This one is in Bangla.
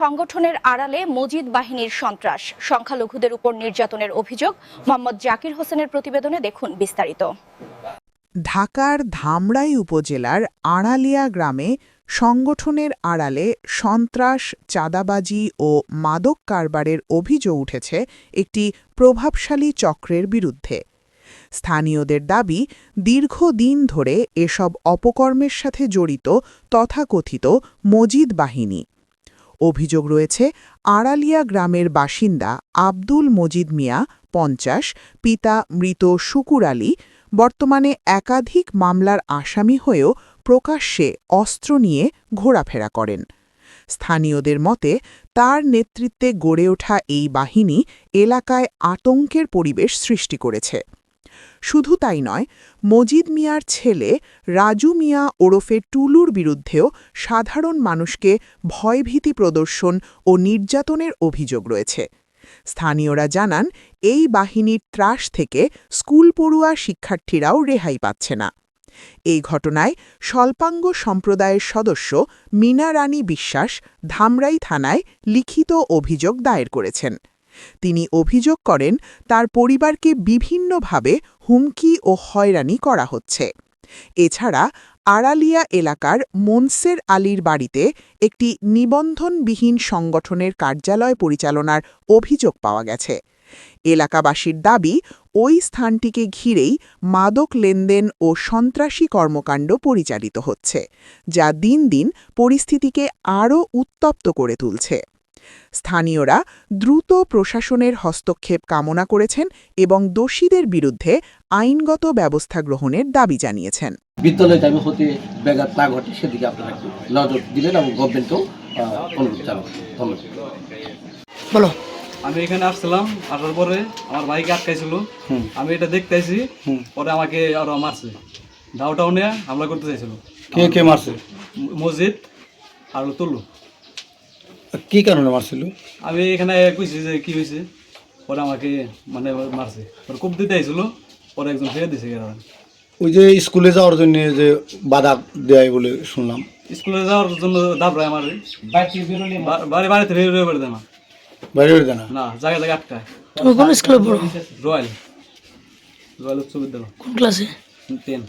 সংগঠনের আড়ালে মজিদ বাহিনীর সন্ত্রাস, সংখ্যালঘুদের উপর নির্যাতনের অভিযোগ। মোহাম্মদ জাকির হোসেনের প্রতিবেদনে দেখুন বিস্তারিত। ঢাকার ধামরাই উপজেলার আড়ালিয়া গ্রামে সংগঠনের আড়ালে সন্ত্রাস, চাঁদাবাজি ও মাদক কারবারের অভিযোগ উঠেছে একটি প্রভাবশালী চক্রের বিরুদ্ধে। স্থানীয়দের দাবি, দীর্ঘদিন ধরে এসব অপকর্মের সাথে জড়িত তথাকথিত মজিদ বাহিনী। অভিযোগ রয়েছে আড়ালিয়া গ্রামের বাসিন্দা আব্দুল মজিদ মিয়া ৫০, পিতা মৃত শুকুর আলী, বর্তমানে একাধিক মামলার আসামি হয়েও প্রকাশ্যে অস্ত্র নিয়ে ঘোরাফেরা করেন। স্থানীয়দের মতে, তার নেতৃত্বে গড়ে ওঠা এই বাহিনী এলাকায় আতঙ্কের পরিবেশ সৃষ্টি করেছে। শুধু তাই নয়, মজিদ মিয়ার ছেলে রাজু মিয়া ওরফে টুলুর বিরুদ্ধেও সাধারণ মানুষকে ভয়ভীতি প্রদর্শন ও নির্যাতনের অভিযোগ রয়েছে। স্থানীয়রা জানান, এই বাহিনীর ত্রাস থেকে স্কুল পড়ুয়া শিক্ষার্থীরাও রেহাই পাচ্ছে না। এই ঘটনায় স্বল্পাঙ্গ সম্প্রদায়ের সদস্য মিনা রানী বিশ্বাস ধামরাই থানায় লিখিত অভিযোগ দায়ের করেছেন। তিনি অভিযোগ করেন, তার পরিবারকে বিভিন্নভাবে হুমকি ও হয়রানি করা হচ্ছে। এছাড়া আড়ালিয়া এলাকার মনসের আলীর বাড়িতে একটি নিবন্ধনবিহীন সংগঠনের কার্যালয় পরিচালনার অভিযোগ পাওয়া গেছে। এলাকাবাসীর দাবি, ওই স্থানটিকে ঘিরেই মাদক লেনদেন ও সন্ত্রাসী কর্মকাণ্ড পরিচালিত হচ্ছে, যা দিন দিন পরিস্থিতিকে আরও উত্তপ্ত করে তুলছে। স্থানীয়রা দ্রুত প্রশাসনের হস্তক্ষেপ কামনা করেছেন এবং দোষীদের বিরুদ্ধে আইনগত ব্যবস্থা গ্রহণের দাবি জানিয়েছেন। বিদ্যালয়ে আমি হতে ব্যাঘাত না ঘটে সেদিকে আপনারা একটু নজর দিলেন এবং গভর্নমেন্টকেও অনুরোধ জানাবেন। বলো। আমি এখানে আসছিলাম, আসার পরে আমার ভাইকে আটকাইছিল। আমি এটা দেখতে আইছি, পরে আমাকে আরো মারছে, ধাওটাও নিয়ে হামলা করতে চাইছিল। কে কে মারছে? মসজিদ আর তুলু। কি কারণে মারছিল? আমি এখানে কইছি যে কি হয়েছে, পরে আমাকে মানে মারছে, পরে কূপ দিতে আইছিল, পরে একজন ফেলে দিছে। ওই যে স্কুলে যাওয়ার জন্য যে বাধা দেয় বলে শুনলাম। স্কুলে যাওয়ার জন্য দাবড়ায় আমার বাড়িতে বেরোয় করে দেয় না, বাইরে বেরোতে না, না জায়গায় জায়গায় আটকায়। তুমি কোন স্কুলে পড়ো? রয়্যাল উচ্চ বিদ্যালয়। কোন ক্লাসে? 10।